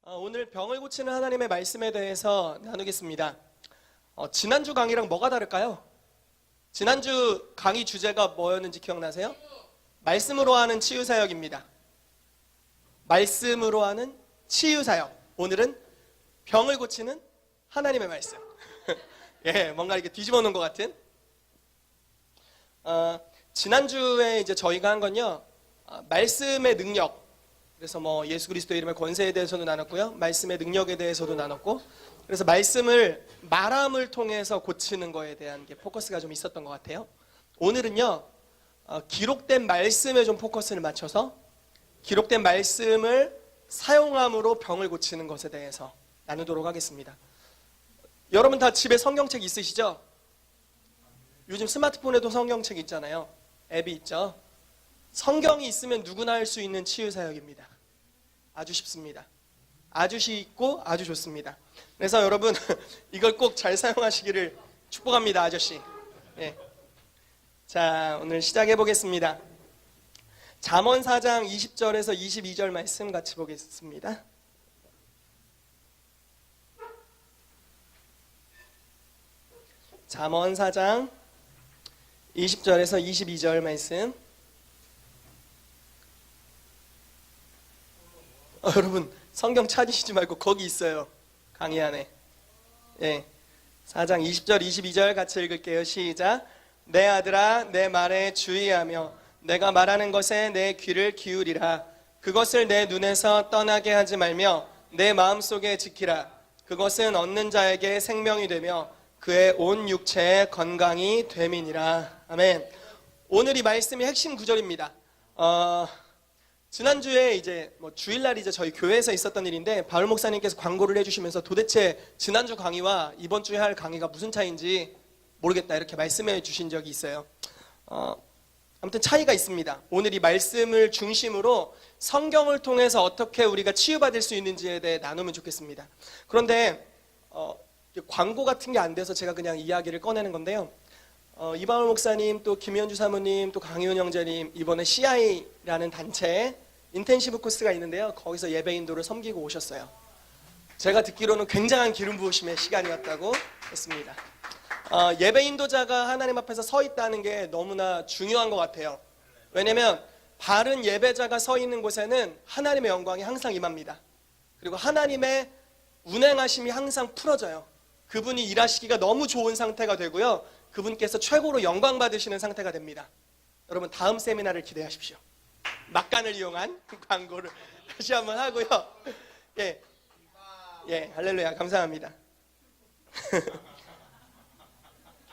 오늘 병을 고치는 하나님의 말씀에 대해서 나누겠습니다. 지난주 강의랑 뭐가 다를까요? 지난주 강의 주제가 뭐였는지 기억나세요? 말씀으로 하는 치유사역입니다. 말씀으로 하는 치유사역. 오늘은 병을 고치는 하나님의 말씀. 예, 뭔가 이렇게 뒤집어 놓은 것 같은. 지난주에 이제 저희가 한 건요, 말씀의 능력. 그래서 예수 그리스도의 이름의 권세에 대해서도 나눴고요. 말씀의 능력에 대해서도 나눴고, 그래서 말씀을 말함을 통해서 고치는 거에 대한 게 포커스가 좀 있었던 것 같아요. 오늘은요, 기록된 말씀에 좀 포커스를 맞춰서 기록된 말씀을 사용함으로 병을 고치는 것에 대해서 나누도록 하겠습니다. 여러분 다 집에 성경책 있으시죠? 요즘 스마트폰에도 성경책 있잖아요. 앱이 있죠. 성경이 있으면 누구나 할 수 있는 치유사역입니다. 아주 쉽습니다. 아주 쉽고 아주 좋습니다. 그래서 여러분 이걸 꼭 잘 사용하시기를 축복합니다. 아저씨. 예. 자, 오늘 시작해 보겠습니다. 잠언 4장 20절에서 22절 말씀 같이 보겠습니다. 잠언 4장 20절에서 22절 말씀. 여러분 성경 찾으시지 말고 거기 있어요. 강의 안에. 예. 4장 20절 22절 같이 읽을게요. 시작. 내 아들아 내 말에 주의하며 내가 말하는 것에 내 귀를 기울이라. 그것을 내 눈에서 떠나게 하지 말며 내 마음속에 지키라. 그것은 얻는 자에게 생명이 되며 그의 온 육체에 건강이 됨이니라. 아멘. 오늘 이 말씀이 핵심 구절입니다. 지난주에 이제 주일날 이제 저희 교회에서 있었던 일인데 바울 목사님께서 광고를 해주시면서 도대체 지난주 강의와 이번 주에 할 강의가 무슨 차이인지 모르겠다 이렇게 말씀해 주신 적이 있어요. 아무튼 차이가 있습니다. 오늘 이 말씀을 중심으로 성경을 통해서 어떻게 우리가 치유받을 수 있는지에 대해 나누면 좋겠습니다. 그런데 광고 같은 게 안 돼서 제가 그냥 이야기를 꺼내는 건데요. 이방울 목사님, 또 김현주 사모님, 또 강희훈 형제님 이번에 CI라는 단체에 인텐시브 코스가 있는데요. 거기서 예배인도를 섬기고 오셨어요. 제가 듣기로는 굉장한 기름 부으심의 시간이었다고 했습니다. 예배인도자가 하나님 앞에서 서 있다는 게 너무나 중요한 것 같아요. 왜냐하면 바른 예배자가 서 있는 곳에는 하나님의 영광이 항상 임합니다. 그리고 하나님의 운행하심이 항상 풀어져요. 그분이 일하시기가 너무 좋은 상태가 되고요. 그분께서 최고로 영광 받으시는 상태가 됩니다. 여러분 다음 세미나를 기대하십시오. 막간을 이용한 광고를 다시 한번 하고요. 예, 할렐루야, 감사합니다.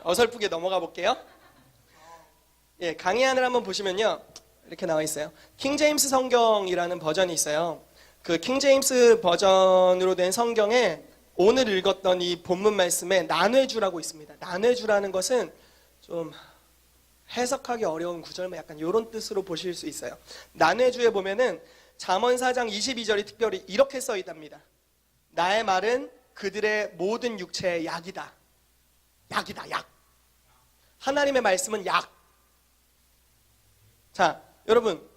어설프게 넘어가 볼게요. 예, 강의안을 한번 보시면요, 이렇게 나와 있어요. 킹제임스 성경이라는 버전이 있어요. 그 킹제임스 버전으로 된 성경에 오늘 읽었던 이 본문 말씀에 난회주라고 있습니다. 난회주라는 것은 좀 해석하기 어려운 구절, 약간 이런 뜻으로 보실 수 있어요. 난회주에 보면은 잠언 4장 22절이 특별히 이렇게 써 있답니다. 나의 말은 그들의 모든 육체의 약이다. 약이다, 약. 하나님의 말씀은 약. 자, 여러분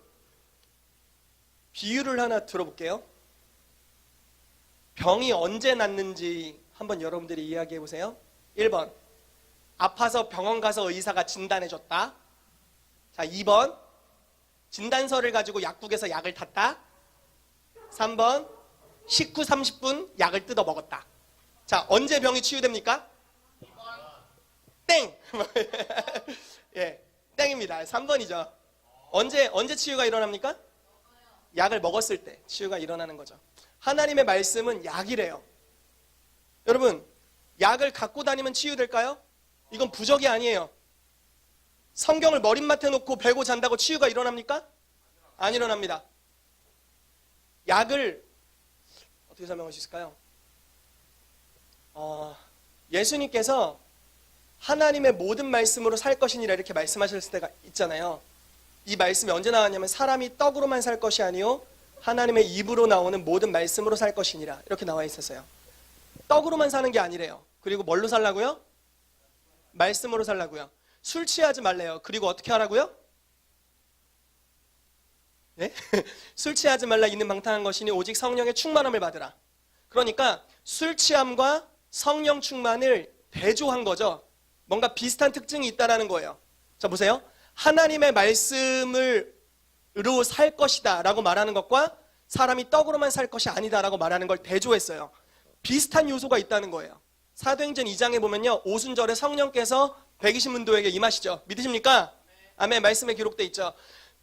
비유를 하나 들어볼게요. 병이 언제 낫는지 한번 여러분들이 이야기해 보세요. 1번, 아파서 병원 가서 의사가 진단해줬다. 자, 2번, 진단서를 가지고 약국에서 약을 탔다. 3번, 식후 30분 약을 뜯어 먹었다. 자, 언제 병이 치유됩니까? 2번. 땡! 예, 땡입니다. 3번이죠. 언제 치유가 일어납니까? 약을 먹었을 때 치유가 일어나는 거죠. 하나님의 말씀은 약이래요. 여러분, 약을 갖고 다니면 치유될까요? 이건 부적이 아니에요. 성경을 머릿맡에 놓고 베고 잔다고 치유가 일어납니까? 안 일어납니다. 약을 어떻게 설명할 수 있을까요? 예수님께서 하나님의 모든 말씀으로 살 것이니라 이렇게 말씀하셨을 때가 있잖아요. 이 말씀이 언제 나왔냐면 사람이 떡으로만 살 것이 아니요 하나님의 입으로 나오는 모든 말씀으로 살 것이니라 이렇게 나와 있었어요. 떡으로만 사는 게 아니래요. 그리고 뭘로 살라고요? 말씀으로 살라고요. 술 취하지 말래요. 그리고 어떻게 하라고요? 네? 술 취하지 말라 이는 방탕한 것이니 오직 성령의 충만함을 받으라. 그러니까 술 취함과 성령 충만을 대조한 거죠. 뭔가 비슷한 특징이 있다라는 거예요. 자, 보세요. 하나님의 말씀으로 살 것이다 라고 말하는 것과 사람이 떡으로만 살 것이 아니다 라고 말하는 걸 대조했어요. 비슷한 요소가 있다는 거예요. 사도행전 2장에 보면요, 오순절에 성령께서 120문도에게 임하시죠. 믿으십니까? 아멘. 말씀에 기록되어 있죠.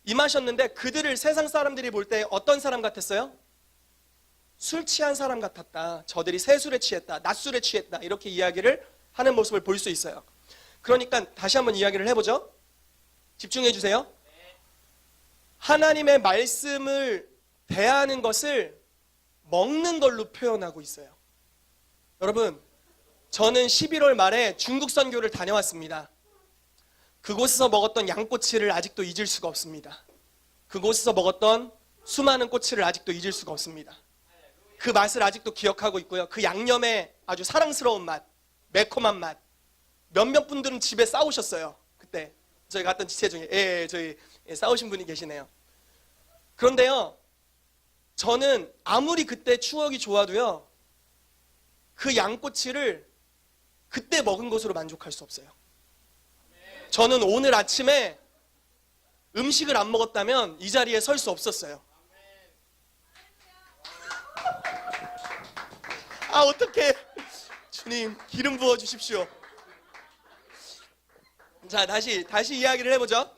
임하셨는데 그들을 세상 사람들이 볼 때 어떤 사람 같았어요? 술 취한 사람 같았다. 저들이 새술에 취했다. 낮술에 취했다. 이렇게 이야기를 하는 모습을 볼 수 있어요. 그러니까 다시 한번 이야기를 해보죠. 집중해 주세요. 하나님의 말씀을 대하는 것을 먹는 걸로 표현하고 있어요. 여러분, 저는 11월 말에 중국 선교를 다녀왔습니다. 그곳에서 먹었던 양꼬치를 아직도 잊을 수가 없습니다. 그곳에서 먹었던 수많은 꼬치를 아직도 잊을 수가 없습니다. 그 맛을 아직도 기억하고 있고요. 그 양념의 아주 사랑스러운 맛, 매콤한 맛. 몇몇 분들은 집에 싸우셨어요. 그때 저희 갔던 지체 중에 저희 싸우신 분이 계시네요. 그런데요, 저는 아무리 그때 추억이 좋아도요, 그 양꼬치를 그때 먹은 것으로 만족할 수 없어요. 저는 오늘 아침에 음식을 안 먹었다면 이 자리에 설 수 없었어요. 아, 어떡해. 주님, 기름 부어 주십시오. 자, 다시 이야기를 해보죠.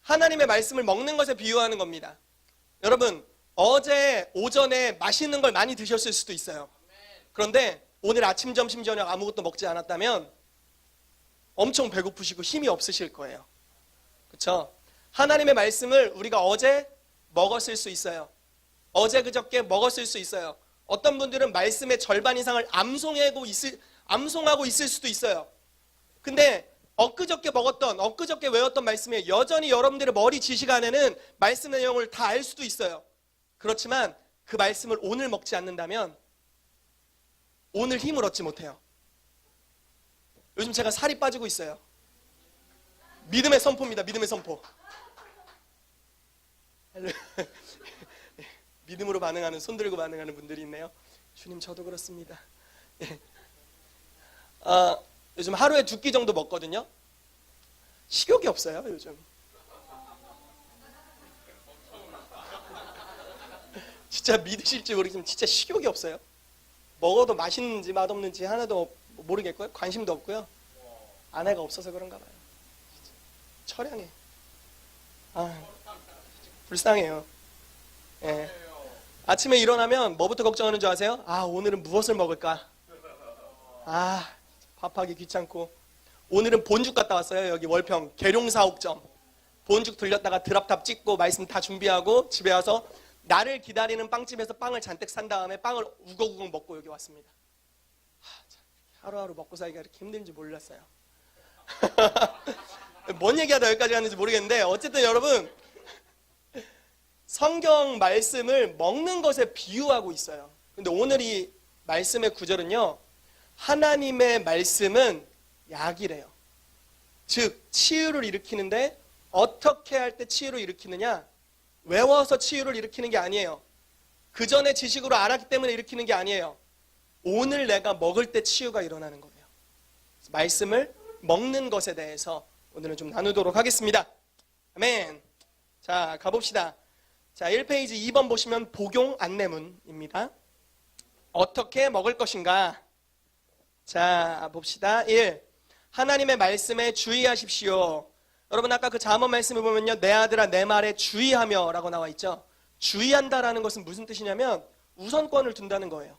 하나님의 말씀을 먹는 것에 비유하는 겁니다. 여러분, 어제 오전에 맛있는 걸 많이 드셨을 수도 있어요. 그런데 오늘 아침, 점심, 저녁 아무것도 먹지 않았다면 엄청 배고프시고 힘이 없으실 거예요. 그렇죠? 하나님의 말씀을 우리가 어제 먹었을 수 있어요. 어제 그저께 먹었을 수 있어요. 어떤 분들은 말씀의 절반 이상을 암송하고 있을 수도 있어요. 근데 엊그저께 먹었던, 엊그저께 외웠던 말씀에 여전히 여러분들의 머리 지식 안에는 말씀 내용을 다 알 수도 있어요. 그렇지만 그 말씀을 오늘 먹지 않는다면 오늘 힘을 얻지 못해요. 요즘 제가 살이 빠지고 있어요. 믿음의 선포입니다. 믿음의 선포. 믿음으로 반응하는, 손 들고 반응하는 분들이 있네요. 주님, 저도 그렇습니다. 요즘 하루에 2끼 정도 먹거든요. 식욕이 없어요, 요즘. 진짜 믿으실지 모르겠지만 진짜 식욕이 없어요. 먹어도 맛있는지 맛없는지 하나도 모르겠고요. 관심도 없고요. 아내가 없어서 그런가 봐요. 처량해. 불쌍해요. 예. 아침에 일어나면 뭐부터 걱정하는 줄 아세요? 오늘은 무엇을 먹을까? 밥하기 귀찮고. 오늘은 본죽 갔다 왔어요. 여기 월평 계룡사옥점. 본죽 들렸다가 드랍탑 찍고 말씀 다 준비하고 집에 와서 나를 기다리는 빵집에서 빵을 잔뜩 산 다음에 빵을 우걱우걱 먹고 여기 왔습니다. 하루하루 먹고 살기가 이렇게 힘든지 몰랐어요. 뭔 얘기하다 여기까지 갔는지 모르겠는데 어쨌든 여러분, 성경 말씀을 먹는 것에 비유하고 있어요. 근데 오늘 이 말씀의 구절은요, 하나님의 말씀은 약이래요. 즉 치유를 일으키는데 어떻게 할 때 치유를 일으키느냐? 외워서 치유를 일으키는 게 아니에요. 그 전에 지식으로 알았기 때문에 일으키는 게 아니에요. 오늘 내가 먹을 때 치유가 일어나는 거예요. 말씀을 먹는 것에 대해서 오늘은 좀 나누도록 하겠습니다. 아멘. 자, 가봅시다. 자, 1페이지 2번 보시면 복용 안내문입니다. 어떻게 먹을 것인가? 자, 봅시다. 1. 하나님의 말씀에 주의하십시오. 여러분, 아까 그 잠언 말씀을 보면요, 내 아들아 내 말에 주의하며 라고 나와 있죠. 주의한다라는 것은 무슨 뜻이냐면 우선권을 둔다는 거예요.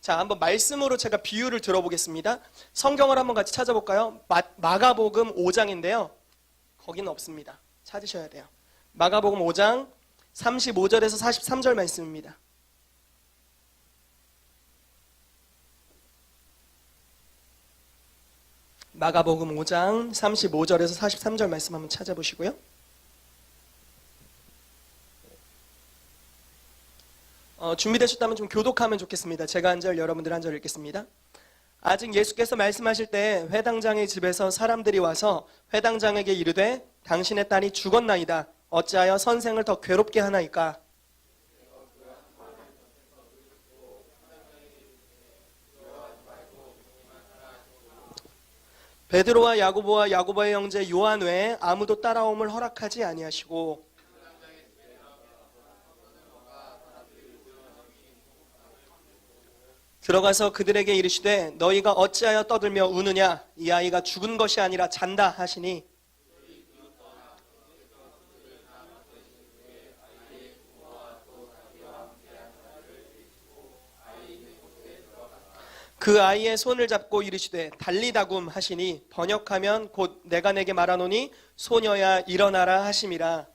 자, 한번 말씀으로 제가 비유를 들어보겠습니다. 성경을 한번 같이 찾아볼까요? 마가복음 5장인데요. 거기는 없습니다. 찾으셔야 돼요. 마가복음 5장 35절에서 43절 말씀입니다. 마가복음 5장 35절에서 43절 말씀 한번 찾아보시고요. 준비되셨다면 좀 교독하면 좋겠습니다. 제가 한 절, 여러분들 한 절 읽겠습니다. 아직 예수께서 말씀하실 때 회당장의 집에서 사람들이 와서 회당장에게 이르되 당신의 딸이 죽었나이다. 어찌하여 선생을 더 괴롭게 하나이까? 베드로와 야고보와 야고보의 형제 요한 외에 아무도 따라옴을 허락하지 아니하시고 들어가서 그들에게 이르시되 너희가 어찌하여 떠들며 우느냐? 이 아이가 죽은 것이 아니라 잔다 하시니 그 아이의 손을 잡고 이르시되 달리다굼 하시니 번역하면 곧 내가 내게 말하노니 소녀야 일어나라 하심이라.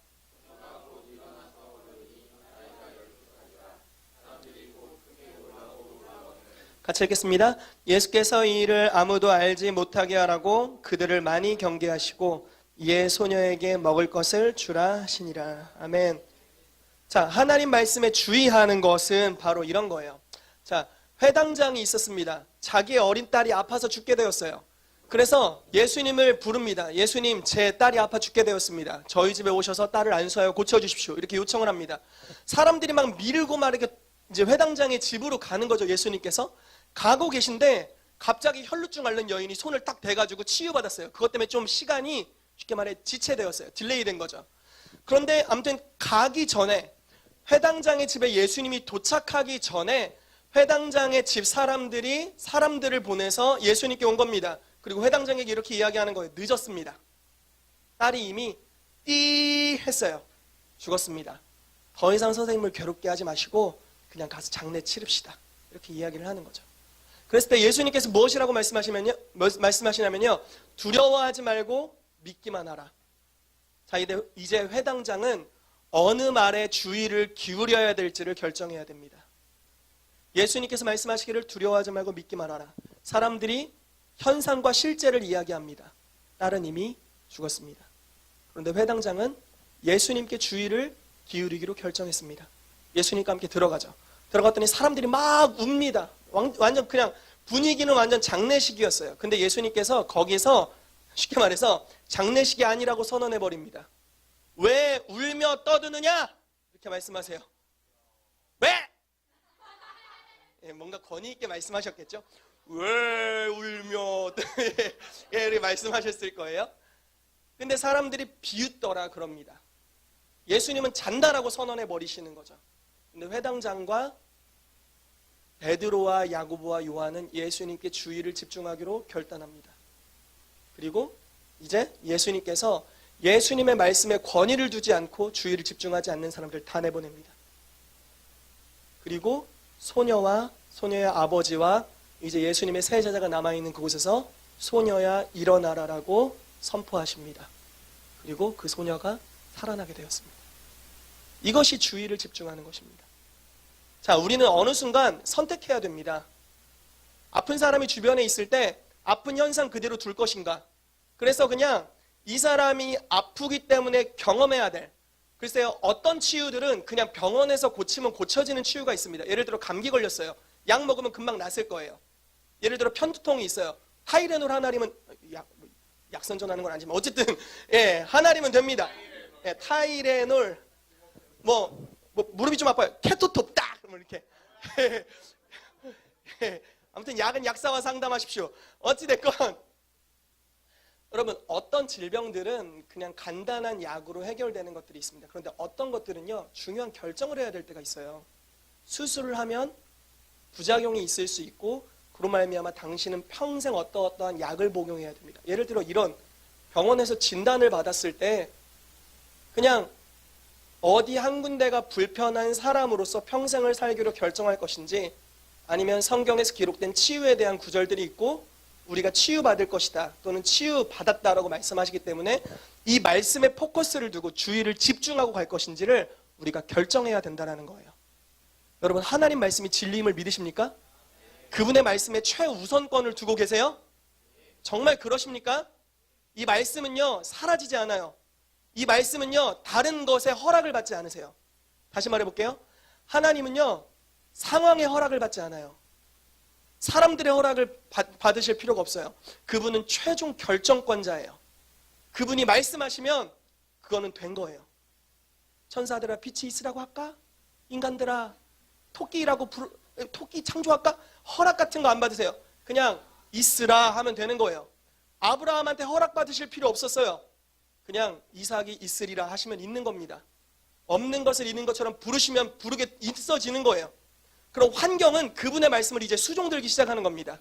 같이 읽겠습니다. 예수께서 이 일을 아무도 알지 못하게 하라고 그들을 많이 경계하시고 이에 소녀에게 먹을 것을 주라 하시니라. 아멘. 자, 하나님 말씀에 주의하는 것은 바로 이런 거예요. 자, 회당장이 있었습니다. 자기의 어린 딸이 아파서 죽게 되었어요. 그래서 예수님을 부릅니다. 예수님, 제 딸이 아파 죽게 되었습니다. 저희 집에 오셔서 딸을 안수하여 고쳐주십시오. 이렇게 요청을 합니다. 사람들이 막 밀고 막 이렇게 이제 회당장의 집으로 가는 거죠. 예수님께서 가고 계신데 갑자기 혈루증 앓는 여인이 손을 딱 대가지고 치유받았어요. 그것 때문에 좀 시간이 쉽게 말해 지체되었어요. 딜레이 된 거죠. 그런데 아무튼 가기 전에 회당장의 집에 예수님이 도착하기 전에 회당장의 집 사람들을 보내서 예수님께 온 겁니다. 그리고 회당장에게 이렇게 이야기하는 거예요. 늦었습니다. 딸이 이미 띠 했어요. 죽었습니다. 더 이상 선생님을 괴롭게 하지 마시고 그냥 가서 장례 치릅시다. 이렇게 이야기를 하는 거죠. 그랬을 때 예수님께서 무엇이라고 말씀하시냐면요. 두려워하지 말고 믿기만 하라. 자, 이제 회당장은 어느 말에 주의를 기울여야 될지를 결정해야 됩니다. 예수님께서 말씀하시기를 두려워하지 말고 믿기만 하라. 사람들이 현상과 실제를 이야기합니다. 딸은 이미 죽었습니다. 그런데 회당장은 예수님께 주의를 기울이기로 결정했습니다. 예수님과 함께 들어가죠. 들어갔더니 사람들이 막 웁니다. 완전 그냥 분위기는 완전 장례식이었어요. 근데 예수님께서 거기서 쉽게 말해서 장례식이 아니라고 선언해버립니다. 왜 울며 떠드느냐? 이렇게 말씀하세요. 왜? 예, 뭔가 권위 있게 말씀하셨겠죠? 왜 울며 예, 이렇게 말씀하셨을 거예요. 근데 사람들이 비웃더라 그럽니다. 예수님은 잔다라고 선언해 버리시는 거죠. 근데 회당장과 베드로와 야고보와 요한은 예수님께 주의를 집중하기로 결단합니다. 그리고 이제 예수님께서 예수님의 말씀에 권위를 두지 않고 주의를 집중하지 않는 사람들 다 내보냅니다. 그리고 소녀의 아버지와 이제 예수님의 세 제자가 남아있는 그곳에서 소녀야 일어나라라고 선포하십니다. 그리고 그 소녀가 살아나게 되었습니다. 이것이 주의를 집중하는 것입니다. 자, 우리는 어느 순간 선택해야 됩니다. 아픈 사람이 주변에 있을 때 아픈 현상 그대로 둘 것인가? 그래서 그냥 이 사람이 아프기 때문에 경험해야 될, 글쎄요, 어떤 치유들은 그냥 병원에서 고치면 고쳐지는 치유가 있습니다. 예를 들어 감기 걸렸어요. 약 먹으면 금방 낫을 거예요. 예를 들어 편두통이 있어요. 타이레놀 하나리면 약 선전하는 건 아니지만 어쨌든 예, 하나리면 됩니다. 예, 타이레놀 뭐 무릎이 좀 아파요. 케토톱 딱 이렇게 예, 아무튼 약은 약사와 상담하십시오. 어찌 됐건 여러분, 어떤 질병들은 그냥 간단한 약으로 해결되는 것들이 있습니다. 그런데 어떤 것들은요, 중요한 결정을 해야 될 때가 있어요. 수술을 하면 부작용이 있을 수 있고 그로 말미암아 당신은 평생 어떠한 약을 복용해야 됩니다. 예를 들어 이런 병원에서 진단을 받았을 때 그냥 어디 한 군데가 불편한 사람으로서 평생을 살기로 결정할 것인지, 아니면 성경에서 기록된 치유에 대한 구절들이 있고 우리가 치유받을 것이다 또는 치유받았다라고 말씀하시기 때문에 이 말씀에 포커스를 두고 주의를 집중하고 갈 것인지를 우리가 결정해야 된다는 거예요. 여러분, 하나님 말씀이 진리임을 믿으십니까? 그분의 말씀에 최우선권을 두고 계세요? 정말 그러십니까? 이 말씀은요, 사라지지 않아요. 이 말씀은요, 다른 것에 허락을 받지 않으세요. 다시 말해볼게요. 하나님은요, 상황의 허락을 받지 않아요. 사람들의 허락을 받으실 필요가 없어요. 그분은 최종 결정권자예요. 그분이 말씀하시면 그거는 된 거예요. 천사들아 빛이 있으라고 할까? 인간들아 토끼 창조할까? 허락 같은 거 안 받으세요. 그냥 있으라 하면 되는 거예요. 아브라함한테 허락 받으실 필요 없었어요. 그냥 이삭이 있으리라 하시면 있는 겁니다. 없는 것을 있는 것처럼 부르시면 부르게 있어지는 거예요. 그럼 환경은 그분의 말씀을 이제 수종들기 시작하는 겁니다.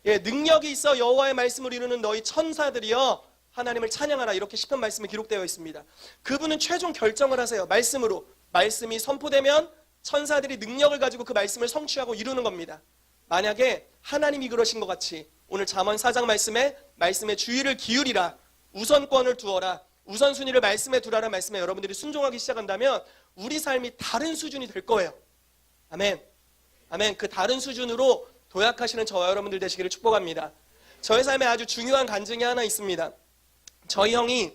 예, 능력이 있어 여호와의 말씀을 이루는 너희 천사들이여 하나님을 찬양하라, 이렇게 시편 말씀에 기록되어 있습니다. 그분은 최종 결정을 하세요. 말씀으로. 말씀이 선포되면 천사들이 능력을 가지고 그 말씀을 성취하고 이루는 겁니다. 만약에 하나님이 그러신 것 같이 오늘 잠언 4장 말씀에 주의를 기울이라, 우선권을 두어라, 우선순위를 말씀에 두라는 말씀에 여러분들이 순종하기 시작한다면 우리 삶이 다른 수준이 될 거예요. 아멘. 아멘. 그 다른 수준으로 도약하시는 저와 여러분들 되시기를 축복합니다. 저의 삶에 아주 중요한 간증이 하나 있습니다. 저희 형이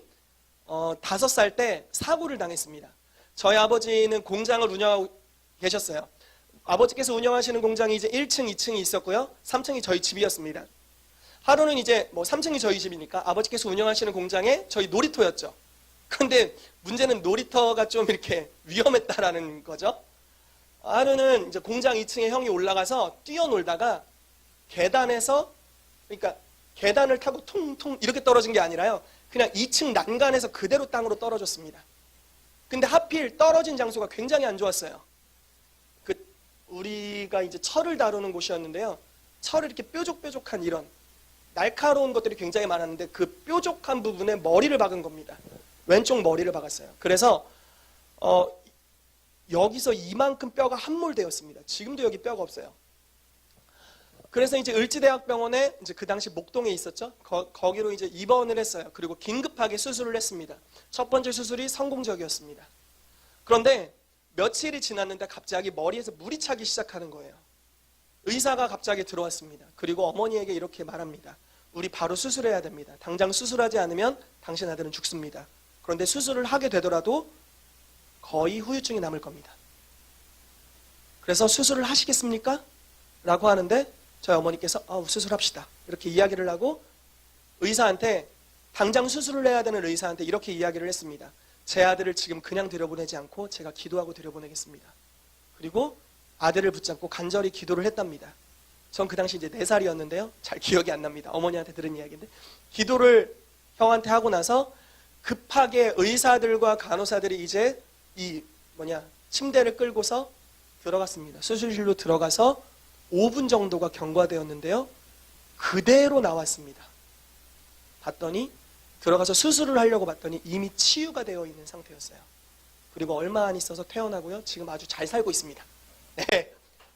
5살 때 사고를 당했습니다. 저희 아버지는 공장을 운영하고 계셨어요. 아버지께서 운영하시는 공장이 이제 1층, 2층이 있었고요. 3층이 저희 집이었습니다. 하루는 이제 3층이 저희 집이니까 아버지께서 운영하시는 공장에 저희 놀이터였죠. 그런데 문제는 놀이터가 좀 이렇게 위험했다라는 거죠. 하루는 이제 공장 2층에 형이 올라가서 뛰어놀다가 계단에서, 그러니까 계단을 타고 퉁퉁 이렇게 떨어진 게 아니라요. 그냥 2층 난간에서 그대로 땅으로 떨어졌습니다. 근데 하필 떨어진 장소가 굉장히 안 좋았어요. 우리가 이제 철을 다루는 곳이었는데요. 철을 이렇게 뾰족뾰족한 이런 날카로운 것들이 굉장히 많았는데 그 뾰족한 부분에 머리를 박은 겁니다. 왼쪽 머리를 박았어요. 그래서 여기서 이만큼 뼈가 함몰되었습니다. 지금도 여기 뼈가 없어요. 그래서 이제 을지대학병원에 이제 그 당시 목동에 있었죠. 거기로 이제 입원을 했어요. 그리고 긴급하게 수술을 했습니다. 첫 번째 수술이 성공적이었습니다. 그런데 며칠이 지났는데 갑자기 머리에서 물이 차기 시작하는 거예요. 의사가 갑자기 들어왔습니다. 그리고 어머니에게 이렇게 말합니다. 우리 바로 수술해야 됩니다. 당장 수술하지 않으면 당신 아들은 죽습니다. 그런데 수술을 하게 되더라도 거의 후유증이 남을 겁니다. 그래서 수술을 하시겠습니까? 라고 하는데 저희 어머니께서 수술합시다. 이렇게 이야기를 하고 의사한테, 당장 수술을 해야 되는 의사한테 이렇게 이야기를 했습니다. 제 아들을 지금 그냥 들여보내지 않고 제가 기도하고 들여보내겠습니다. 그리고 아들을 붙잡고 간절히 기도를 했답니다. 전 그 당시 이제 4살이었는데요. 잘 기억이 안 납니다. 어머니한테 들은 이야기인데. 기도를 형한테 하고 나서 급하게 의사들과 간호사들이 이제 침대를 끌고서 들어갔습니다. 수술실로 들어가서 5분 정도가 경과되었는데요. 그대로 나왔습니다. 봤더니 들어가서 수술을 하려고 봤더니 이미 치유가 되어 있는 상태였어요. 그리고 얼마 안 있어서 퇴원하고요. 지금 아주 잘 살고 있습니다.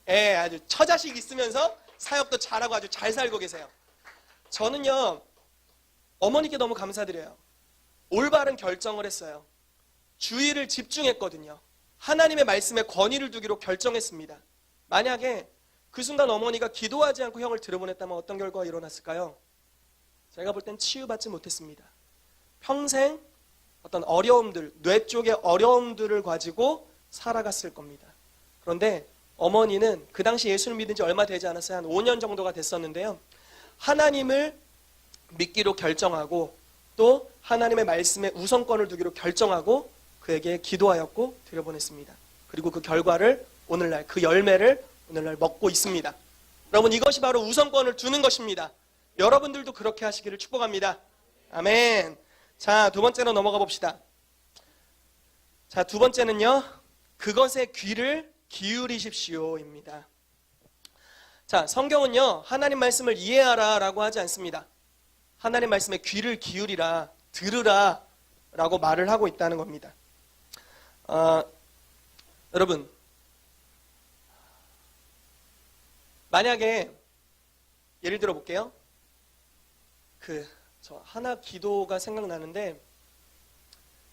네, 아주 처자식 있으면서 사역도 잘하고 아주 잘 살고 계세요. 저는요, 어머니께 너무 감사드려요. 올바른 결정을 했어요. 주의를 집중했거든요. 하나님의 말씀에 권위를 두기로 결정했습니다. 만약에 그 순간 어머니가 기도하지 않고 형을 들여보냈다면 어떤 결과가 일어났을까요? 제가 볼 땐 치유받지 못했습니다. 평생 어떤 어려움들, 뇌 쪽의 어려움들을 가지고 살아갔을 겁니다. 그런데 어머니는 그 당시 예수를 믿은 지 얼마 되지 않았어요. 한 5년 정도가 됐었는데요. 하나님을 믿기로 결정하고 또 하나님의 말씀에 우선권을 두기로 결정하고 그에게 기도하였고 들여보냈습니다. 그리고 그 결과를 오늘날, 그 열매를 오늘날 먹고 있습니다. 여러분, 이것이 바로 우선권을 두는 것입니다. 여러분들도 그렇게 하시기를 축복합니다. 아멘. 자, 두 번째로 넘어가 봅시다. 자, 두 번째는요, 그것에 귀를 기울이십시오입니다. 자, 성경은요, 하나님 말씀을 이해하라 라고 하지 않습니다. 하나님 말씀에 귀를 기울이라, 들으라 라고 말을 하고 있다는 겁니다. 여러분, 만약에 예를 들어 볼게요. 저 하나 기도가 생각나는데,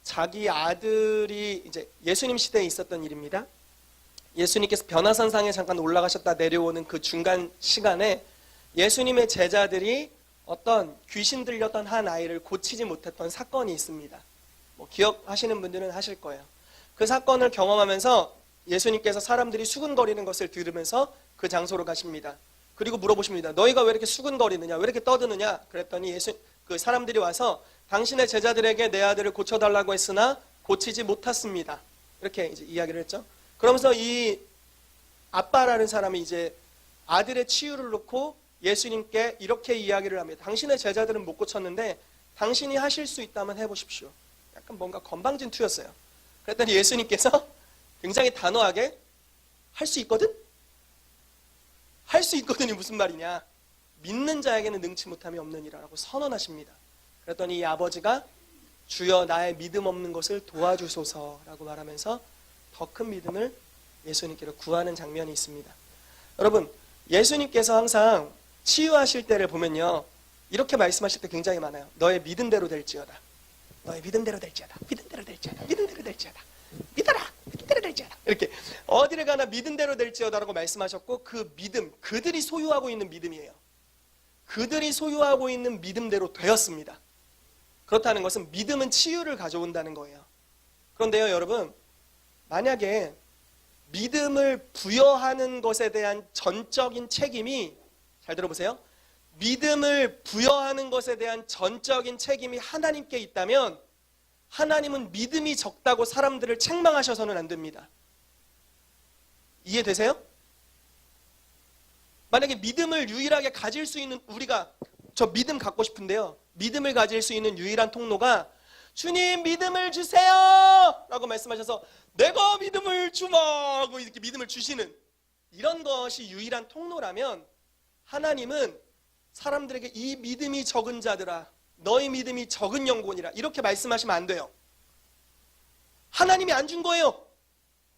자기 아들이 이제 예수님 시대에 있었던 일입니다. 예수님께서 변화산상에 잠깐 올라가셨다 내려오는 그 중간 시간에 예수님의 제자들이 어떤 귀신 들렸던 한 아이를 고치지 못했던 사건이 있습니다. 기억하시는 분들은 하실 거예요. 그 사건을 경험하면서 예수님께서 사람들이 수근거리는 것을 들으면서 그 장소로 가십니다. 그리고 물어보십니다. 너희가 왜 이렇게 수근거리느냐? 왜 이렇게 떠드느냐? 그랬더니 그 사람들이 와서 당신의 제자들에게 내 아들을 고쳐달라고 했으나 고치지 못했습니다. 이렇게 이제 이야기를 했죠. 그러면서 이 아빠라는 사람이 이제 아들의 치유를 놓고 예수님께 이렇게 이야기를 합니다. 당신의 제자들은 못 고쳤는데 당신이 하실 수 있다면 해보십시오. 약간 뭔가 건방진 투였어요. 그랬더니 예수님께서 굉장히 단호하게 할 수 있거든? 할 수 있거든이 무슨 말이냐? 믿는 자에게는 능치 못함이 없느니라라고 선언하십니다. 그랬더니 이 아버지가 주여 나의 믿음 없는 것을 도와주소서라고 말하면서 더 큰 믿음을 예수님께로 구하는 장면이 있습니다. 여러분, 예수님께서 항상 치유하실 때를 보면요, 이렇게 말씀하실 때 굉장히 많아요. 너의 믿음대로 될지어다. 너의 믿음대로 될지어다. 믿음대로 될지어다. 믿음대로 될지어다. 믿어라. 믿음대로 될지어다. 이렇게 어디를 가나 믿음대로 될지어다라고 말씀하셨고, 그 믿음, 그들이 소유하고 있는 믿음이에요. 그들이 소유하고 있는 믿음대로 되었습니다. 그렇다는 것은 믿음은 치유를 가져온다는 거예요. 그런데요, 여러분, 만약에 믿음을 부여하는 것에 대한 전적인 책임이, 잘 들어보세요. 믿음을 부여하는 것에 대한 전적인 책임이 하나님께 있다면 하나님은 믿음이 적다고 사람들을 책망하셔서는 안 됩니다. 이해되세요? 만약에 믿음을 유일하게 가질 수 있는, 우리가 저 믿음 갖고 싶은데요, 믿음을 가질 수 있는 유일한 통로가 주님 믿음을 주세요 라고 말씀하셔서 내가 믿음을 주마 하고 이렇게 믿음을 주시는 이런 것이 유일한 통로라면 하나님은 사람들에게 이 믿음이 적은 자들아 너희 믿음이 적은 영혼이라 이렇게 말씀하시면 안 돼요. 하나님이 안 준 거예요.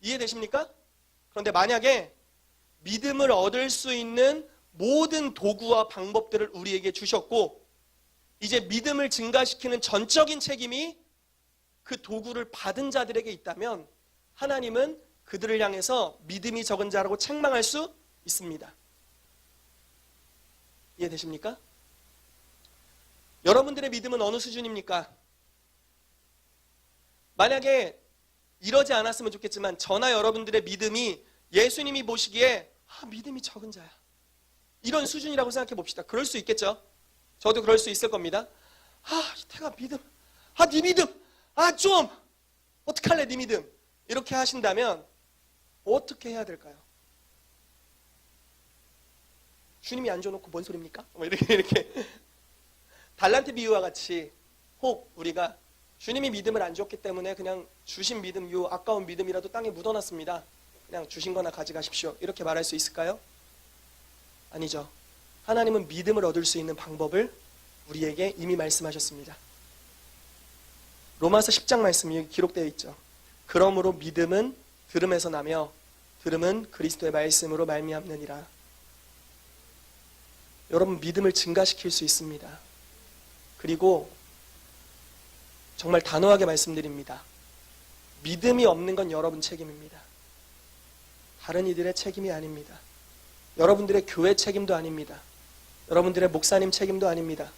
이해되십니까? 그런데 만약에 믿음을 얻을 수 있는 모든 도구와 방법들을 우리에게 주셨고 이제 믿음을 증가시키는 전적인 책임이 그 도구를 받은 자들에게 있다면 하나님은 그들을 향해서 믿음이 적은 자라고 책망할 수 있습니다. 이해되십니까? 여러분들의 믿음은 어느 수준입니까? 만약에 이러지 않았으면 좋겠지만 저나 여러분들의 믿음이 예수님이 보시기에 믿음이 적은 자야 이런 수준이라고 생각해 봅시다. 그럴 수 있겠죠? 저도 그럴 수 있을 겁니다. 태가 믿음, 네 믿음, 좀 어떡할래 네 믿음 이렇게 하신다면 어떻게 해야 될까요? 주님이 안 줘놓고 뭔 소리입니까? 이렇게 달란트 비유와 같이 혹 우리가 주님이 믿음을 안 줬기 때문에 그냥 주신 믿음, 요 아까운 믿음이라도 땅에 묻어놨습니다. 그냥 주신 거나 가져가십시오. 이렇게 말할 수 있을까요? 아니죠. 하나님은 믿음을 얻을 수 있는 방법을 우리에게 이미 말씀하셨습니다. 로마서 10장 말씀이 기록되어 있죠. 그러므로 믿음은 들음에서 나며 들음은 그리스도의 말씀으로 말미암느니라. 여러분 믿음을 증가시킬 수 있습니다. 그리고 정말 단호하게 말씀드립니다. 믿음이 없는 건 여러분 책임입니다. 다른 이들의 책임이 아닙니다. 여러분들의 교회 책임도 아닙니다. 여러분들의 목사님 책임도 아닙니다.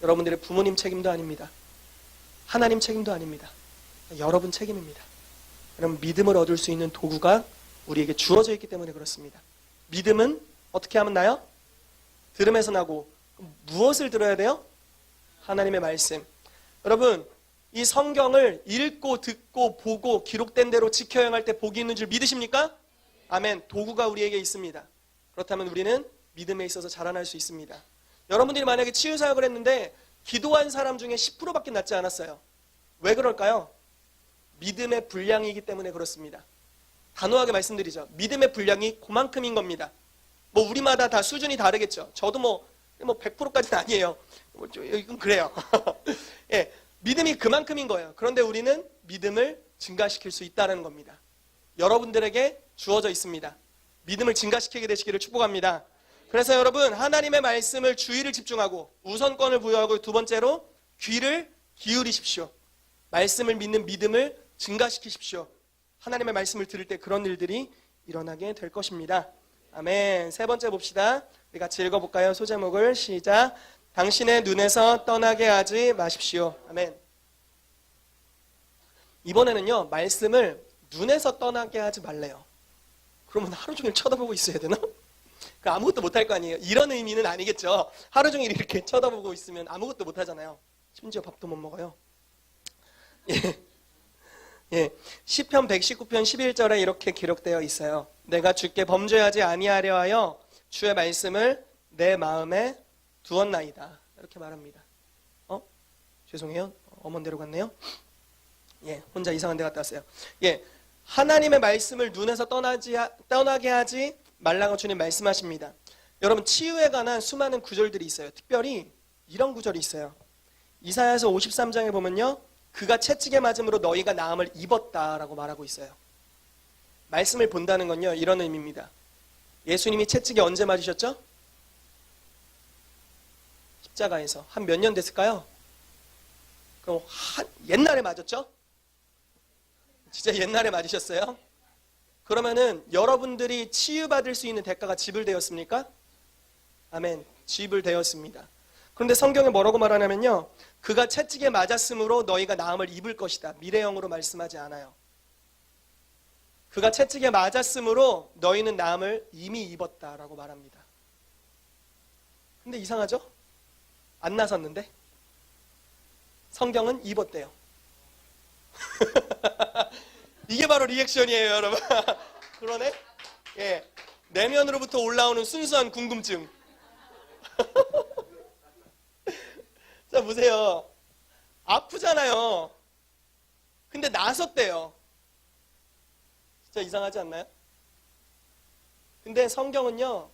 여러분들의 부모님 책임도 아닙니다. 하나님 책임도 아닙니다. 여러분 책임입니다. 여러분 믿음을 얻을 수 있는 도구가 우리에게 주어져 있기 때문에 그렇습니다. 믿음은 어떻게 하면 나요? 들음에서 나고 무엇을 들어야 돼요? 하나님의 말씀. 여러분 이 성경을 읽고 듣고 보고 기록된 대로 지켜야 할 때 복이 있는 줄 믿으십니까? 아멘. 도구가 우리에게 있습니다. 그렇다면 우리는 믿음에 있어서 자라날 수 있습니다. 여러분들이 만약에 치유사역을 했는데 기도한 사람 중에 10%밖에 낫지 않았어요. 왜 그럴까요? 믿음의 분량이기 때문에 그렇습니다. 단호하게 말씀드리죠. 믿음의 분량이 그만큼인 겁니다. 우리마다 다 수준이 다르겠죠. 저도 100%까지는 아니에요. 이건 그래요. 예, 믿음이 그만큼인 거예요. 그런데 우리는 믿음을 증가시킬 수 있다는 겁니다. 여러분들에게 주어져 있습니다. 믿음을 증가시키게 되시기를 축복합니다. 그래서 여러분 하나님의 말씀을 주의를 집중하고 우선권을 부여하고 두 번째로 귀를 기울이십시오. 말씀을 믿는 믿음을 증가시키십시오. 하나님의 말씀을 들을 때 그런 일들이 일어나게 될 것입니다. 아멘. 세 번째 봅시다. 우리 같이 읽어볼까요? 소제목을 시작. 당신의 눈에서 떠나게 하지 마십시오. 아멘. 이번에는요 말씀을 눈에서 떠나게 하지 말래요. 그러면 하루 종일 쳐다보고 있어야 되나? 아무것도 못할 거 아니에요. 이런 의미는 아니겠죠. 하루 종일 이렇게 쳐다보고 있으면 아무것도 못하잖아요. 심지어 밥도 못 먹어요. 예. 예, 시편 119편 11절에 이렇게 기록되어 있어요. 내가 주께 범죄하지 아니하려 하여 주의 말씀을 내 마음에 두었나이다. 이렇게 말합니다. 죄송해요. 엄원대로 갔네요. 예, 혼자 이상한 데 갔다 왔어요. 예, 하나님의 말씀을 눈에서 떠나게 하지 말라고 주님 말씀하십니다. 여러분, 치유에 관한 수많은 구절들이 있어요. 특별히 이런 구절이 있어요. 이사야서 53장에 보면요, 그가 채찍에 맞음으로 너희가 나음을 입었다라고 말하고 있어요. 말씀을 본다는 건요, 이런 의미입니다. 예수님이 채찍에 언제 맞으셨죠? 십자가에서. 한 몇 년 됐을까요? 그럼 옛날에 맞았죠? 진짜 옛날에 맞으셨어요? 그러면은 여러분들이 치유받을 수 있는 대가가 지불되었습니까? 아멘. 지불되었습니다. 그런데 성경에 뭐라고 말하냐면요, 그가 채찍에 맞았으므로 너희가 나음을 입을 것이다. 미래형으로 말씀하지 않아요. 그가 채찍에 맞았으므로 너희는 나음을 이미 입었다라고 말합니다. 근데 이상하죠? 안 나섰는데? 성경은 입었대요. 이게 바로 리액션이에요, 여러분. 그러네? 예. 내면으로부터 올라오는 순수한 궁금증. 자, 보세요. 아프잖아요. 근데 나섰대요. 진짜 이상하지 않나요? 근데 성경은요,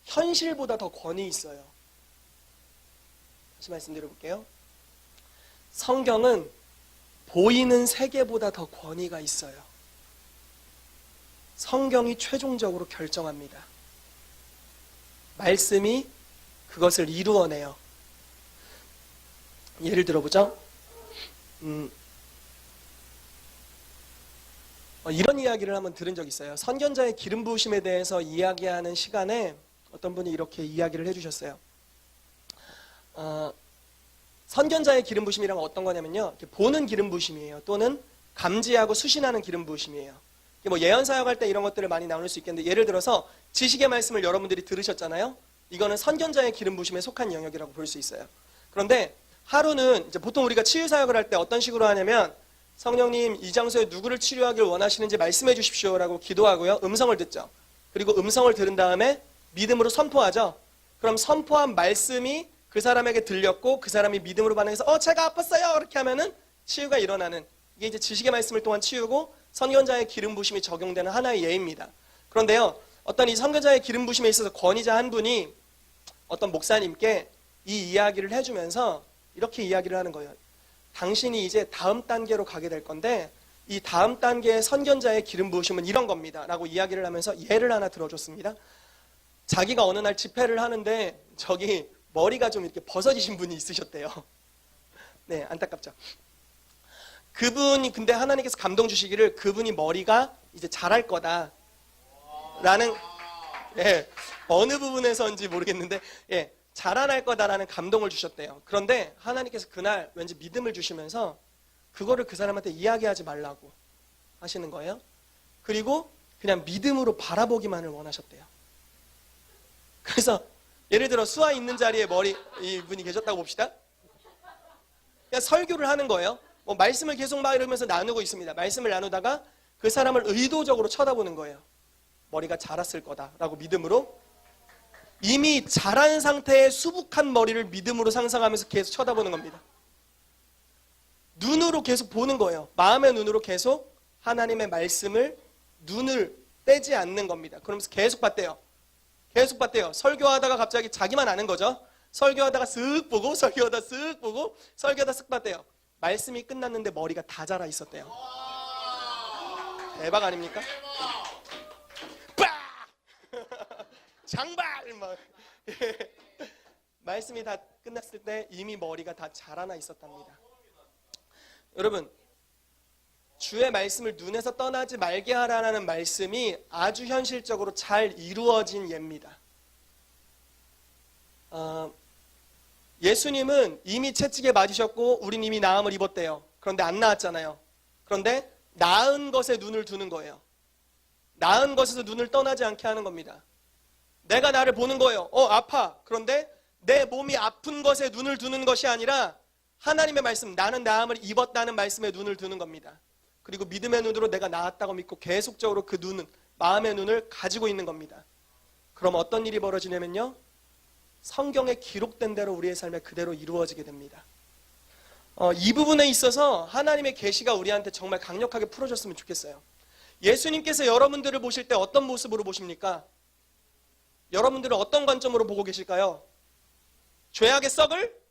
현실보다 더 권위 있어요. 다시 말씀드려볼게요. 성경은 보이는 세계보다 더 권위가 있어요. 성경이 최종적으로 결정합니다. 말씀이 그것을 이루어내요. 예를 들어보죠. 이런 이야기를 한번 들은 적이 있어요. 선견자의 기름 부으심에 대해서 이야기하는 시간에 어떤 분이 이렇게 이야기를 해주셨어요. 선견자의 기름 부으심이란 어떤 거냐면요, 보는 기름 부으심이에요. 또는 감지하고 수신하는 기름 부으심이에요. 뭐 예언 사역할 때 이런 것들을 많이 나눌 수 있겠는데, 예를 들어서 지식의 말씀을 여러분들이 들으셨잖아요. 이거는 선견자의 기름 부으심에 속한 영역이라고 볼 수 있어요. 그런데 하루는 이제 보통 우리가 치유 사역을 할 때 어떤 식으로 하냐면, 성령님 이 장소에 누구를 치료하길 원하시는지 말씀해 주십시오라고 기도하고요, 음성을 듣죠. 그리고 음성을 들은 다음에 믿음으로 선포하죠. 그럼 선포한 말씀이 그 사람에게 들렸고 그 사람이 믿음으로 반응해서 제가 아팠어요 이렇게 하면은 치유가 일어나는, 이게 이제 지식의 말씀을 통한 치유고 선견자의 기름 부심이 적용되는 하나의 예입니다. 그런데요, 어떤 이 선견자의 기름 부심에 있어서 권위자 한 분이 어떤 목사님께 이 이야기를 해주면서 이렇게 이야기를 하는 거예요. 당신이 이제 다음 단계로 가게 될 건데 이 다음 단계의 선견자의 기름 부으심은 이런 겁니다 라고 이야기를 하면서 예를 하나 들어줬습니다. 자기가 어느 날 집회를 하는데 저기 머리가 좀 이렇게 벗어지신 분이 있으셨대요. 네, 안타깝죠. 그분이 근데 하나님께서 감동 주시기를 그분이 머리가 이제 자랄 거다 라는, 예, 어느 부분에서인지 모르겠는데, 예, 자라날 거다라는 감동을 주셨대요. 그런데 하나님께서 그날 왠지 믿음을 주시면서 그거를 그 사람한테 이야기하지 말라고 하시는 거예요. 그리고 그냥 믿음으로 바라보기만을 원하셨대요. 그래서 예를 들어 수아 있는 자리에 이분이 계셨다고 봅시다. 그냥 설교를 하는 거예요. 뭐 말씀을 계속 막 이러면서 나누고 있습니다. 말씀을 나누다가 그 사람을 의도적으로 쳐다보는 거예요. 머리가 자랐을 거다라고 믿음으로, 이미 자란 상태의 수북한 머리를 믿음으로 상상하면서 계속 쳐다보는 겁니다. 눈으로 계속 보는 거예요. 마음의 눈으로 계속 하나님의 말씀을 눈을 떼지 않는 겁니다. 그러면서 계속 봤대요. 계속 봤대요. 설교하다가 갑자기 자기만 아는 거죠. 설교하다가 쓱 보고 설교하다 쓱 보고 설교하다 쓱 봤대요. 말씀이 끝났는데 머리가 다 자라 있었대요. 대박 아닙니까? 장발! 막. 말씀이 다 끝났을 때 이미 머리가 다 자라나 있었답니다. 여러분, 주의 말씀을 눈에서 떠나지 말게 하라는 말씀이 아주 현실적으로 잘 이루어진 예입니다. 예수님은 이미 채찍에 맞으셨고 우린 이미 나음을 입었대요. 그런데 안 나았잖아요. 그런데 나은 것에 눈을 두는 거예요. 나은 것에서 눈을 떠나지 않게 하는 겁니다. 내가 나를 보는 거예요. 아파. 그런데 내 몸이 아픈 것에 눈을 두는 것이 아니라 하나님의 말씀, 나는 나음을 입었다는 말씀에 눈을 두는 겁니다. 그리고 믿음의 눈으로 내가 나았다고 믿고 계속적으로 그 눈은, 마음의 눈을 가지고 있는 겁니다. 그럼 어떤 일이 벌어지냐면요, 성경에 기록된 대로 우리의 삶에 그대로 이루어지게 됩니다. 이 부분에 있어서 하나님의 계시가 우리한테 정말 강력하게 풀어졌으면 좋겠어요. 예수님께서 여러분들을 보실 때 어떤 모습으로 보십니까? 여러분들은 어떤 관점으로 보고 계실까요? 죄악의 썩을?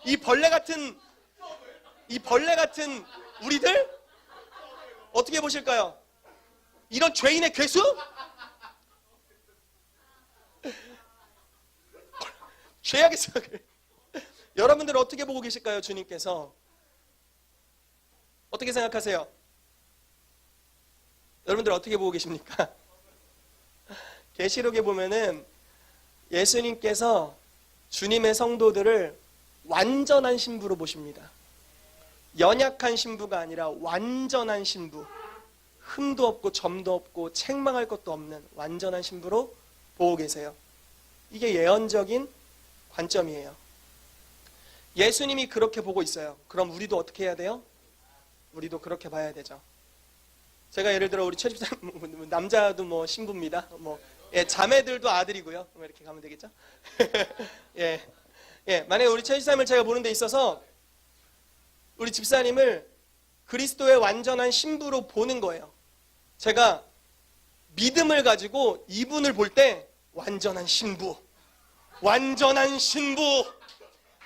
이 벌레 같은 우리들? 어떻게 보실까요? 이런 죄인의 괴수? 죄악의 썩을. 여러분들은 어떻게 보고 계실까요? 주님께서 어떻게 생각하세요? 여러분들 어떻게 보고 계십니까? 계시록에 보면은 예수님께서 주님의 성도들을 완전한 신부로 보십니다. 연약한 신부가 아니라 완전한 신부, 흠도 없고 점도 없고 책망할 것도 없는 완전한 신부로 보고 계세요. 이게 예언적인 관점이에요. 예수님이 그렇게 보고 있어요. 그럼 우리도 어떻게 해야 돼요? 우리도 그렇게 봐야 되죠. 제가 예를 들어 우리 최집사님, 남자도 뭐 신부입니다. 자매들도 아들이고요. 이렇게 가면 되겠죠? 만약에 우리 최집사님을 제가 보는 데 있어서 우리 집사님을 그리스도의 완전한 신부로 보는 거예요. 제가 믿음을 가지고 이분을 볼 때 완전한 신부,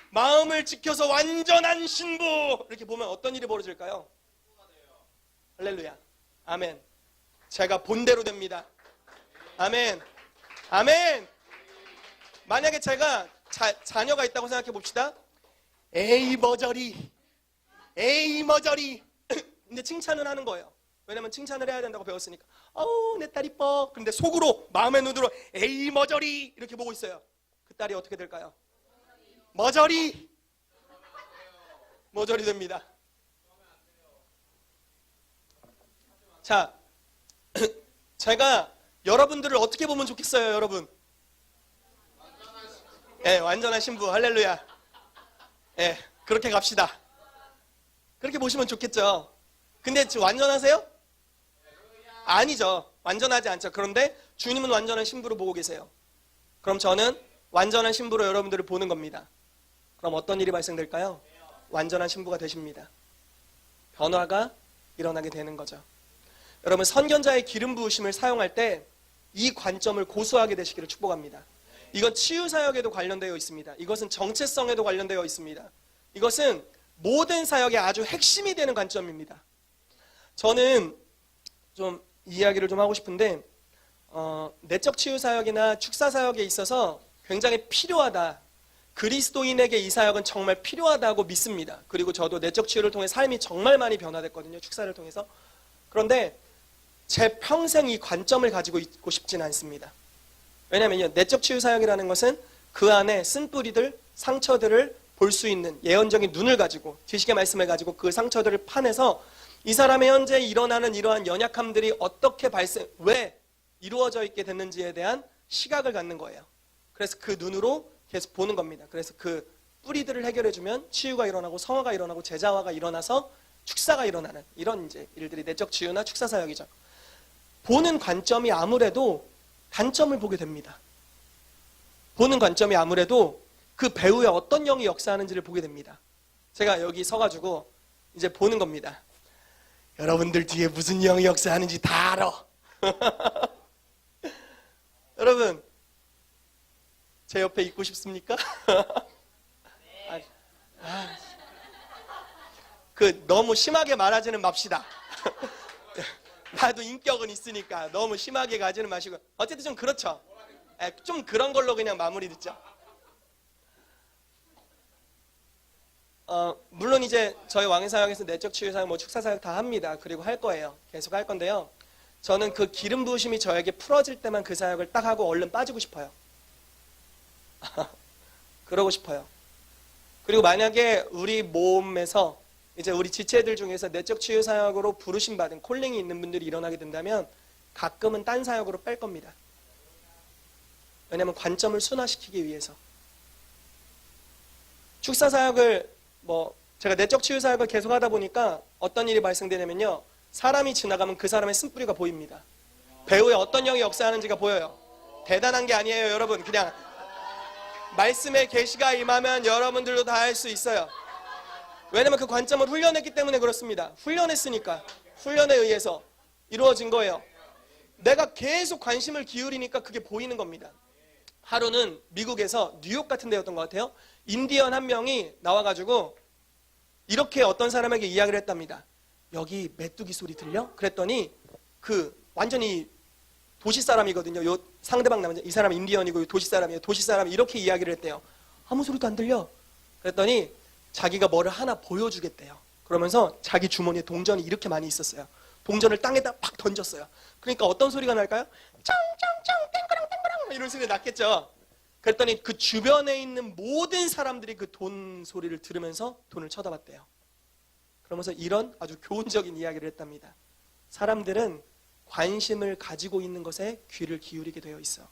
마음을 지켜서 완전한 신부, 이렇게 보면 어떤 일이 벌어질까요? 할렐루야. 아멘. 제가 본대로 됩니다. 아멘. 아멘. 만약에 제가 자녀가 있다고 생각해 봅시다. 에이 머저리. 근데 칭찬을 하는 거예요. 왜냐면 칭찬을 해야 된다고 배웠으니까. 어우, 내 딸 이뻐. 근데 속으로, 마음의 눈으로 에이 머저리 이렇게 보고 있어요. 그 딸이 어떻게 될까요? 머저리 됩니다. 자, 제가 여러분들을 어떻게 보면 좋겠어요, 여러분? 완전한 신부. 할렐루야. 그렇게 갑시다. 그렇게 보시면 좋겠죠. 근데 완전하세요? 아니죠. 완전하지 않죠. 그런데 주님은 완전한 신부로 보고 계세요. 그럼 저는 완전한 신부로 여러분들을 보는 겁니다. 그럼 어떤 일이 발생될까요? 완전한 신부가 되십니다. 변화가 일어나게 되는 거죠. 여러분, 선견자의 기름 부으심을 사용할 때 이 관점을 고수하게 되시기를 축복합니다. 이건 치유 사역에도 관련되어 있습니다. 이것은 정체성에도 관련되어 있습니다. 이것은 모든 사역의 아주 핵심이 되는 관점입니다. 저는 좀 이야기를 좀 하고 싶은데 내적 치유 사역이나 축사 사역에 있어서 굉장히 필요하다. 그리스도인에게 이 사역은 정말 필요하다고 믿습니다. 그리고 저도 내적 치유를 통해 삶이 정말 많이 변화됐거든요. 축사를 통해서. 그런데 제 평생 이 관점을 가지고 있고 싶지는 않습니다. 왜냐하면 내적 치유 사역이라는 것은 그 안에 쓴뿌리들, 상처들을 볼 수 있는 예언적인 눈을 가지고, 지식의 말씀을 가지고 그 상처들을 파내서 이 사람의 현재 일어나는 이러한 연약함들이 어떻게 왜 이루어져 있게 됐는지에 대한 시각을 갖는 거예요. 그래서 그 눈으로 계속 보는 겁니다. 그래서 그 뿌리들을 해결해주면 치유가 일어나고 성화가 일어나고 제자화가 일어나서 축사가 일어나는 이런 이제 일들이 내적 치유나 축사 사역이죠. 보는 관점이 아무래도 단점을 보게 됩니다. 보는 관점이 아무래도 그 배우의 어떤 영이 역사하는지를 보게 됩니다. 제가 여기 서가지고 이제 보는 겁니다. 여러분들 뒤에 무슨 영이 역사하는지 다 알아. 여러분, 제 옆에 있고 싶습니까? 너무 심하게 말하지는 맙시다. 나도 인격은 있으니까 너무 심하게 가지는 마시고. 어쨌든 좀 그렇죠. 좀 그런 걸로 그냥 마무리 듣죠. 물론 이제 저희 왕의사역에서 내적 치유사역, 축사사역 다 합니다. 그리고 할 거예요. 계속 할 건데요. 저는 그 기름 부으심이 저에게 풀어질 때만 그 사역을 딱 하고 얼른 빠지고 싶어요. 그러고 싶어요. 그리고 만약에 우리 모험에서 이제 우리 지체들 중에서 내적 치유 사역으로 부르심 받은 콜링이 있는 분들이 일어나게 된다면 가끔은 딴 사역으로 뺄 겁니다. 왜냐하면 관점을 순화시키기 위해서. 축사 사역을 제가 내적 치유 사역을 계속 하다 보니까 어떤 일이 발생되냐면요. 사람이 지나가면 그 사람의 쓴뿌리가 보입니다. 배후에 어떤 영이 역사하는지가 보여요. 대단한 게 아니에요, 여러분. 그냥 말씀의 계시가 임하면 여러분들도 다 할 수 있어요. 왜냐면 그 관점을 훈련했기 때문에 그렇습니다. 훈련했으니까. 훈련에 의해서 이루어진 거예요. 내가 계속 관심을 기울이니까 그게 보이는 겁니다. 하루는 미국에서 뉴욕 같은 데였던 것 같아요. 인디언 한 명이 나와가지고 이렇게 어떤 사람에게 이야기를 했답니다. 여기 메뚜기 소리 들려? 그랬더니 완전히 도시 사람이거든요. 요 상대방 남자, 이 사람 인디언이고 도시 사람이에요. 도시 사람이 이렇게 이야기를 했대요. 아무 소리도 안 들려. 그랬더니 자기가 뭐를 하나 보여주겠대요. 그러면서 자기 주머니에 동전이 이렇게 많이 있었어요. 동전을 땅에다 팍 던졌어요. 그러니까 어떤 소리가 날까요? 짱짱짱 땡그랑 땡그랑 이런 소리가 났겠죠. 그랬더니 그 주변에 있는 모든 사람들이 그 돈 소리를 들으면서 돈을 쳐다봤대요. 그러면서 이런 아주 교훈적인 이야기를 했답니다. 사람들은 관심을 가지고 있는 것에 귀를 기울이게 되어 있어.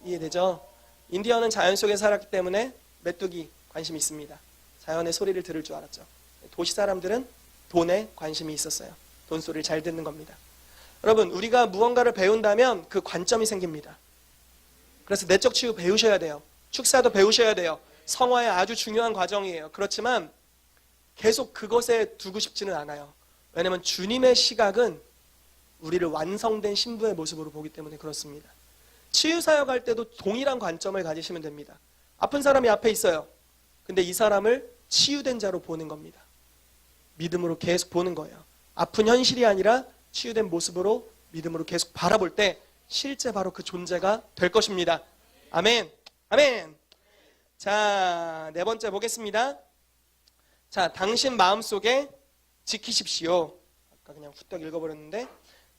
이해되죠? 인디언은 자연 속에 살았기 때문에 메뚜기 관심이 있습니다. 자연의 소리를 들을 줄 알았죠. 도시 사람들은 돈에 관심이 있었어요. 돈 소리를 잘 듣는 겁니다. 여러분, 우리가 무언가를 배운다면 그 관점이 생깁니다. 그래서 내적 치유 배우셔야 돼요. 축사도 배우셔야 돼요. 성화의 아주 중요한 과정이에요. 그렇지만 계속 그것에 두고 싶지는 않아요. 왜냐하면 주님의 시각은 우리를 완성된 신부의 모습으로 보기 때문에 그렇습니다. 치유 사역할 때도 동일한 관점을 가지시면 됩니다. 아픈 사람이 앞에 있어요. 근데 이 사람을 치유된 자로 보는 겁니다. 믿음으로 계속 보는 거예요. 아픈 현실이 아니라 치유된 모습으로 믿음으로 계속 바라볼 때 실제 바로 그 존재가 될 것입니다. 아멘. 아멘. 자, 네 번째 보겠습니다. 자, 당신 마음속에 지키십시오. 아까 그냥 후딱 읽어버렸는데,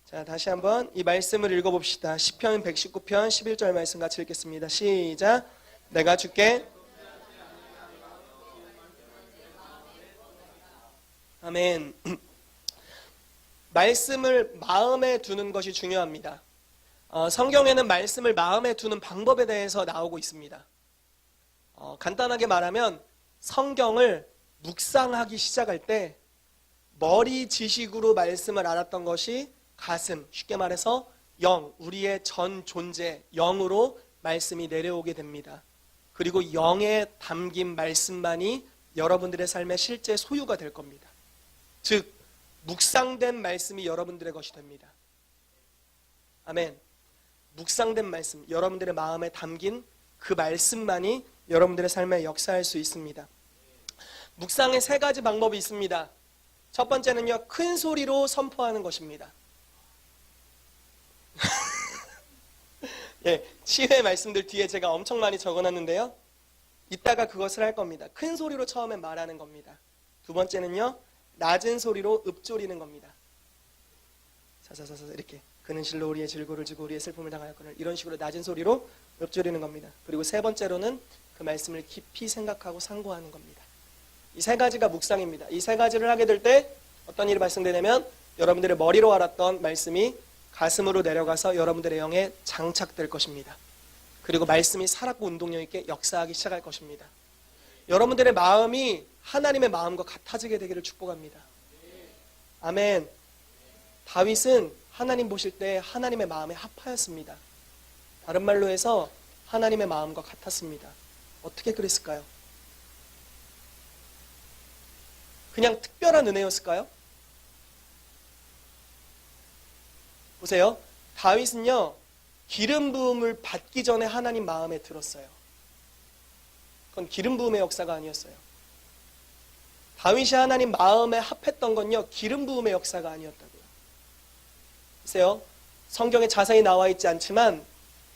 자, 다시 한번 이 말씀을 읽어봅시다. 시편 119편 11절 말씀 같이 읽겠습니다. 시작. 내가 주께 아멘. 말씀을 마음에 두는 것이 중요합니다. 성경에는 말씀을 마음에 두는 방법에 대해서 나오고 있습니다. 간단하게 말하면 성경을 묵상하기 시작할 때 머리 지식으로 말씀을 알았던 것이 가슴, 쉽게 말해서 영, 우리의 전 존재, 영으로 말씀이 내려오게 됩니다. 그리고 영에 담긴 말씀만이 여러분들의 삶의 실제 소유가 될 겁니다. 즉, 묵상된 말씀이 여러분들의 것이 됩니다. 아멘. 묵상된 말씀, 여러분들의 마음에 담긴 그 말씀만이 여러분들의 삶에 역사할 수 있습니다. 묵상의 세 가지 방법이 있습니다. 첫 번째는요, 큰 소리로 선포하는 것입니다. 예, 치유의 말씀들 뒤에 제가 엄청 많이 적어놨는데요. 이따가 그것을 할 겁니다. 큰 소리로 처음에 말하는 겁니다. 두 번째는요, 낮은 소리로 읊조리는 겁니다. 사사사사 이렇게 그는 실로 우리의 질고를 지고 우리의 슬픔을 당하였거늘 이런 식으로 낮은 소리로 읊조리는 겁니다. 그리고 세 번째로는 그 말씀을 깊이 생각하고 상고하는 겁니다. 이 세 가지가 묵상입니다. 이 세 가지를 하게 될 때 어떤 일이 발생되냐면 여러분들의 머리로 알았던 말씀이 가슴으로 내려가서 여러분들의 영에 장착될 것입니다. 그리고 말씀이 살았고 운동력 있게 역사하기 시작할 것입니다. 여러분들의 마음이 하나님의 마음과 같아지게 되기를 축복합니다. 아멘. 다윗은 하나님 보실 때 하나님의 마음에 합하였습니다. 다른 말로 해서 하나님의 마음과 같았습니다. 어떻게 그랬을까요? 그냥 특별한 은혜였을까요? 보세요. 다윗은요, 기름 부음을 받기 전에 하나님 마음에 들었어요. 그건 기름 부음의 역사가 아니었어요. 다윗이 하나님 마음에 합했던 건요, 기름 부음의 역사가 아니었다고요. 보세요. 성경에 자세히 나와 있지 않지만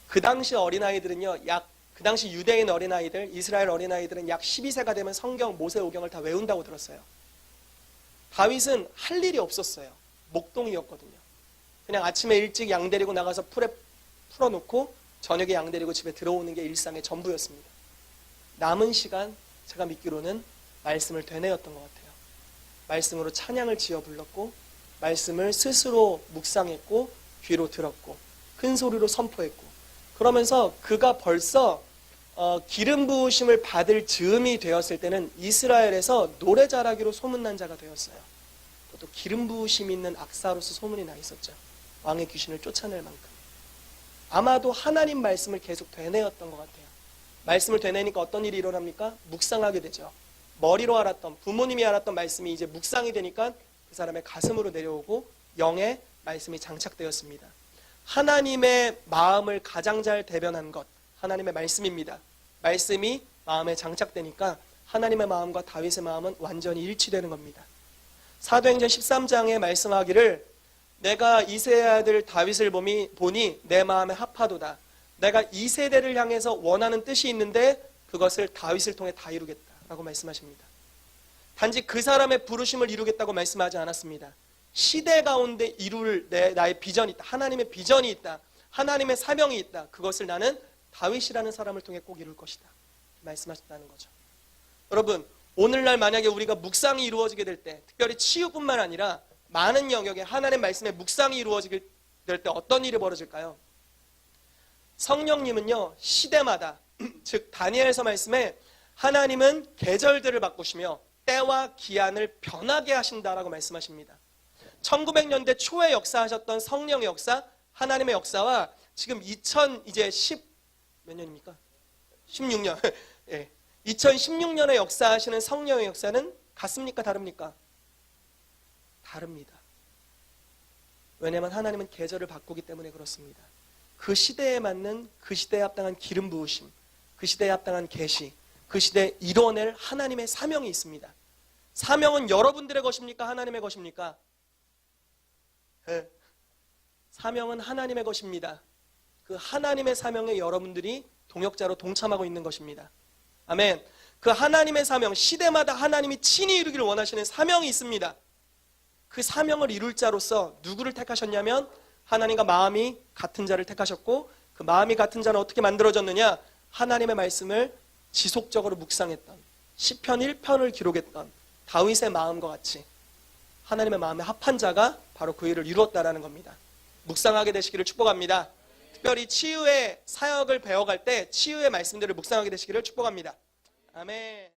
그 당시 어린아이들은요, 그 당시 유대인 어린아이들, 이스라엘 어린아이들은 약 12세가 되면 성경, 모세오경을 다 외운다고 들었어요. 다윗은 할 일이 없었어요. 목동이었거든요. 그냥 아침에 일찍 양 데리고 나가서 풀에 풀어놓고 저녁에 양 데리고 집에 들어오는 게 일상의 전부였습니다. 남은 시간 제가 믿기로는 말씀을 되뇌었던 것 같아요. 말씀으로 찬양을 지어 불렀고 말씀을 스스로 묵상했고 귀로 들었고 큰 소리로 선포했고 그러면서 그가 벌써 기름 부으심을 받을 즈음이 되었을 때는 이스라엘에서 노래 잘하기로 소문난 자가 되었어요. 또 기름 부으심이 있는 악사로서 소문이 나 있었죠. 왕의 귀신을 쫓아낼 만큼. 아마도 하나님 말씀을 계속 되뇌었던 것 같아요. 말씀을 되뇌니까 어떤 일이 일어납니까? 묵상하게 되죠. 머리로 알았던, 부모님이 알았던 말씀이 이제 묵상이 되니까 그 사람의 가슴으로 내려오고 영의 말씀이 장착되었습니다. 하나님의 마음을 가장 잘 대변한 것, 하나님의 말씀입니다. 말씀이 마음에 장착되니까 하나님의 마음과 다윗의 마음은 완전히 일치되는 겁니다. 사도행전 13장에 말씀하기를 내가 이새의 아들 다윗을 보니 내 마음에 합하도다. 내가 이 세대를 향해서 원하는 뜻이 있는데 그것을 다윗을 통해 다 이루겠다라고 말씀하십니다. 단지 그 사람의 부르심을 이루겠다고 말씀하지 않았습니다. 시대 가운데 이룰 나의 비전이 있다. 하나님의 비전이 있다. 하나님의 사명이 있다. 그것을 나는 다윗이라는 사람을 통해 꼭 이룰 것이다. 말씀하셨다는 거죠. 여러분, 오늘날 만약에 우리가 묵상이 이루어지게 될 때, 특별히 치유뿐만 아니라 많은 영역에 하나님의 말씀의 묵상이 이루어지게 될 때 어떤 일이 벌어질까요? 성령님은요, 시대마다, 즉 다니엘서 말씀에 하나님은 계절들을 바꾸시며 때와 기한을 변하게 하신다라고 말씀하십니다. 1900년대 초에 역사하셨던 성령의 역사, 하나님의 역사와 지금 16년. 예. 2016년에 역사하시는 성령의 역사는 같습니까? 다릅니까? 다릅니다. 왜냐하면 하나님은 계절을 바꾸기 때문에 그렇습니다. 그 시대에 맞는, 그 시대에 합당한 기름 부으심, 그 시대에 합당한 계시, 그 시대에 이뤄낼 하나님의 사명이 있습니다. 사명은 여러분들의 것입니까? 하나님의 것입니까? 네. 사명은 하나님의 것입니다. 그 하나님의 사명에 여러분들이 동역자로 동참하고 있는 것입니다. 아멘. 그 하나님의 사명, 시대마다 하나님이 친히 이루기를 원하시는 사명이 있습니다. 그 사명을 이룰 자로서 누구를 택하셨냐면 하나님과 마음이 같은 자를 택하셨고, 그 마음이 같은 자는 어떻게 만들어졌느냐? 하나님의 말씀을 지속적으로 묵상했던, 시편 1편을 기록했던 다윗의 마음과 같이 하나님의 마음에 합한 자가 바로 그 일을 이루었다라는 겁니다. 묵상하게 되시기를 축복합니다. 특별히 치유의 사역을 배워갈 때 치유의 말씀들을 묵상하게 되시기를 축복합니다. 아멘.